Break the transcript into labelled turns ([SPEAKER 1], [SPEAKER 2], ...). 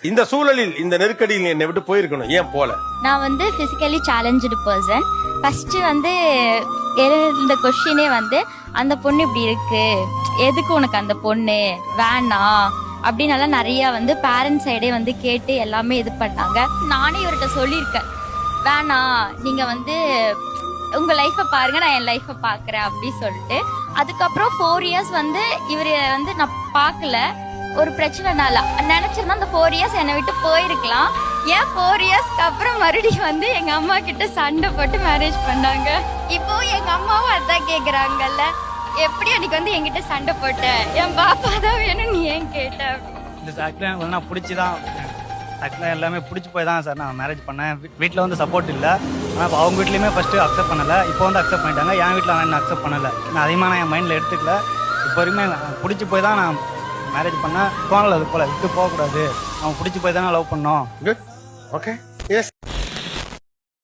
[SPEAKER 1] இந்த சூழலில் இந்த நெருக்கடியில் என்னை விட்டு போயிருக்கணும், ஏன் போல?
[SPEAKER 2] நான் வந்து பிசிக்கலி சேலஞ்சு பர்சன். ஃபர்ஸ்ட் வந்து இந்த கொஸ்டினே வந்து அந்த பொண்ணு இப்படி இருக்கு, எதுக்கு உனக்கு அந்த பொண்ணு வேணாம் அப்படின்னு நிறைய வந்து பேரண்ட்ஸ் சைடே வந்து கேட்டு எல்லாமே இது பண்ணாங்க. நானே இவர்கிட்ட சொல்லியிருக்கேன், வேணாம் நீங்க வந்து உங்க லைஃபை பாருங்க, நான் என் லைஃபை பாக்குறேன் அப்படி சொல்லிட்டு. அதுக்கப்புறம் 4 இயர்ஸ் வந்து இவரு வந்து நான் பார்க்கல. ஒரு பிரச்சனைனால நினைச்சிருந்தா அந்த 4 இயர்ஸ் என்னை விட்டு போயிருக்கலாம். ஏன் 4 இயர்ஸ்க்கு அப்புறம் மறுபடியும் வந்து எங்க அம்மா கிட்ட சண்டை போட்டு மேரேஜ் பண்ணாங்க. இப்போ எங்க அம்மாவும் அதான் கேக்குறாங்கல்ல, எப்படி அன்னைக்கு வந்து என்கிட்ட சண்டை போட்ட, என் பாப்பா தான் வேணும் நீ ஏன் கேட்ட?
[SPEAKER 3] இந்த ஆக்சுவலாக எனக்கு வந்து நான் பிடிச்சி தான் ஆக்சுவலாக எல்லாமே பிடிச்சி போய் தான் சார் நான் மேரேஜ் பண்ணேன். வீட்டில் வந்து சப்போர்ட் இல்லை. ஆனால் அவங்க வீட்லேயுமே ஃபஸ்ட்டு அக்செப்ட் பண்ணலை, இப்போ வந்து அக்செப்ட் பண்ணிட்டாங்க. என் வீட்டில் நான் அக்செப்ட் பண்ணலை. நான் அதிகமாக என் மைண்டில் எடுத்துக்கல. இப்போ வரைக்குமே பிடிச்சி போய் தான் நான் மேரேஜ் பண்ணேன். தோணலை அது போல் விட்டு போகக்கூடாது, அவன் பிடிச்சி போய் தானே லவ் பண்ணோம்.
[SPEAKER 1] Good, okay, S.